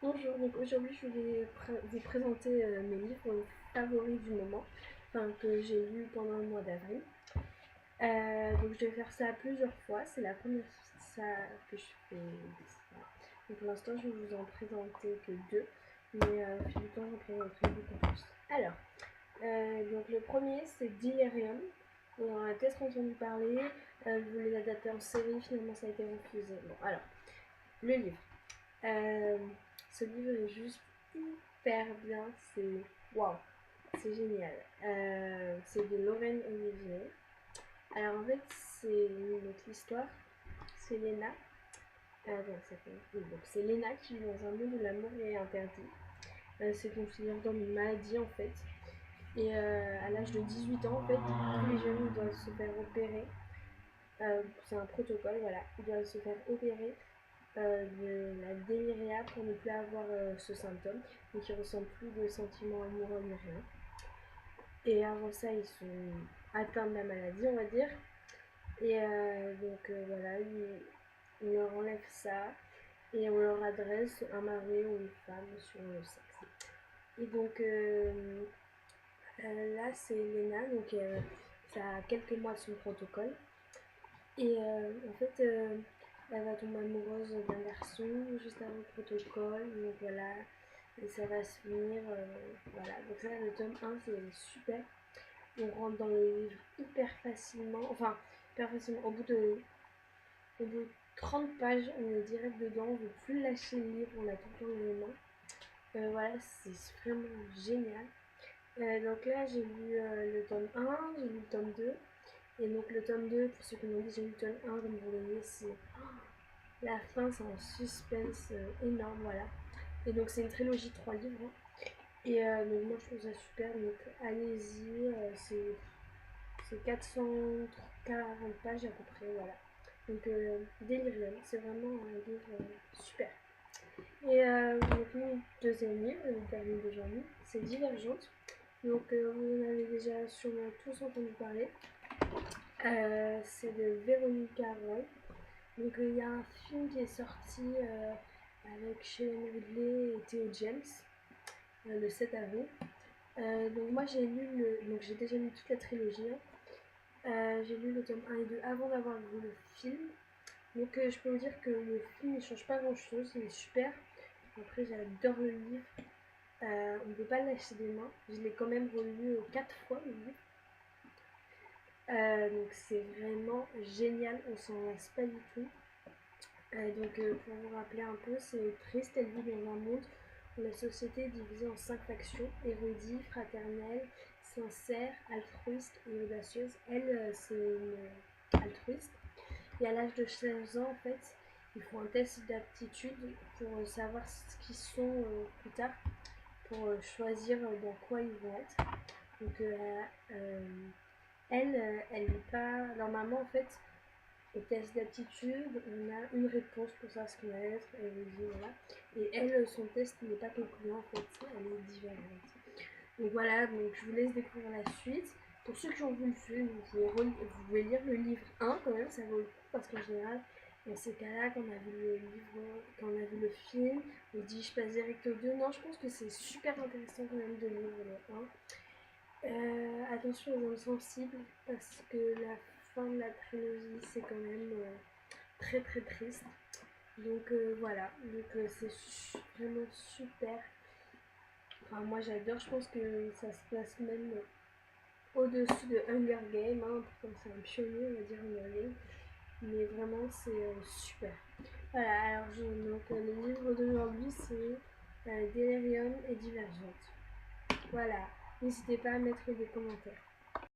Bonjour, donc aujourd'hui je vais vous présenter mes livres favoris du moment, enfin que j'ai lus pendant le mois d'avril. Donc je vais faire ça plusieurs fois, c'est la première fois que je fais ça. Donc pour l'instant je vais vous en présenter que deux, mais au fil du temps j'en présenterai beaucoup plus. Alors, donc le premier c'est Delirium, vous en avez peut-être entendu parler, vous voulez l'adapter en série, finalement ça a été refusé. Bon alors, le livre. Euh, Ce livre est juste hyper bien, c'est waouh, c'est génial. C'est de Lorraine Olivier. Alors en fait, c'est donc l'histoire, c'est Léna. Donc c'est Léna qui vit dans un monde où l'amour est interdit. C'est considéré comme une maladie en fait. Et à l'âge de 18 ans, en fait, tous les jeunes doivent se faire opérer. C'est un protocole, voilà. Ils doivent se faire opérer de la déliria pour ne plus avoir ce symptôme, donc ils ne ressentent plus de sentiments amoureux ni rien. Et avant ça, ils sont atteints de la maladie, on va dire. Et voilà, ils leur enlèvent ça et on leur adresse un mari ou une femme sur le sexe. Et donc là, c'est Léna, donc ça a quelques mois de son protocole. Et en fait, elle va tomber amoureuse d'un garçon juste avant le protocole, donc voilà, et ça va se finir, voilà. Donc ça, le tome 1, c'est super. On rentre dans le livre hyper facilement, enfin, hyper facilement. Au bout de 30 pages, on est direct dedans, on ne veut plus lâcher le livre, on a tout le temps dans les mains. Voilà, c'est vraiment génial. Donc là, j'ai lu le tome 1, j'ai lu le tome 2. Et donc le tome 2, pour ceux qui m'ont dit j'ai lu le tome 1, comme vous voyez, c'est la fin, c'est un suspense énorme, voilà. Et donc c'est une trilogie de 3 livres. Et donc moi je trouve ça super, donc allez-y, c'est 440 pages à peu près, voilà. Donc Delirium, c'est vraiment un livre super. Et donc mon deuxième livre, le dernier de janvier, c'est Divergente. Donc vous en avez déjà sûrement tous entendu parler. C'est de Véronica Roy. Donc il y a un film qui est sorti avec Shailene Woodley et Theo James le 7 avril. Donc moi donc j'ai déjà lu toute la trilogie. J'ai lu le tome 1 et 2 avant d'avoir vu le film. Donc je peux vous dire que le film ne change pas grand chose, il est super. Après j'adore le livre. On ne peut pas le lâcher des mains. Je l'ai quand même relu 4 fois le livre. Donc c'est vraiment génial, on s'en lasse pas du tout. Pour vous rappeler un peu, c'est triste, elle vit dans un monde où la société est divisée en 5 factions, érudits, fraternelle, sincère, altruiste et audacieuse. Elle, c'est une altruiste. Et à l'âge de 16 ans, en fait, ils font un test d'aptitude pour savoir ce qu'ils sont plus tard, pour choisir dans quoi ils vont être. Donc elle n'est pas... Leur maman, en fait, au test d'aptitude, on a une réponse pour savoir ce qu'on va être, elle vous dit voilà. Et elle, son test n'est pas concluant en fait, elle est différente. Donc voilà, donc je vous laisse découvrir la suite. Pour ceux qui ont vu le film, vous pouvez lire le livre 1 quand même, ça vaut le coup parce qu'en général, dans ces cas-là, quand on a vu le livre, quand on a vu le film, on dit je passe direct au 2. Non, je pense que c'est super intéressant quand même de lire le 1. Attention aux zones sensibles parce que la fin de la trilogie c'est quand même très très triste. Donc voilà, donc c'est vraiment super. Enfin, moi j'adore, je pense que ça se place même au-dessus de Hunger Games, hein, comme c'est un pionnier, on va dire Hunger Games. Mais vraiment c'est super. Voilà, alors donc le livre d'aujourd'hui c'est Delirium et Divergente. Voilà, n'hésitez pas à mettre des commentaires.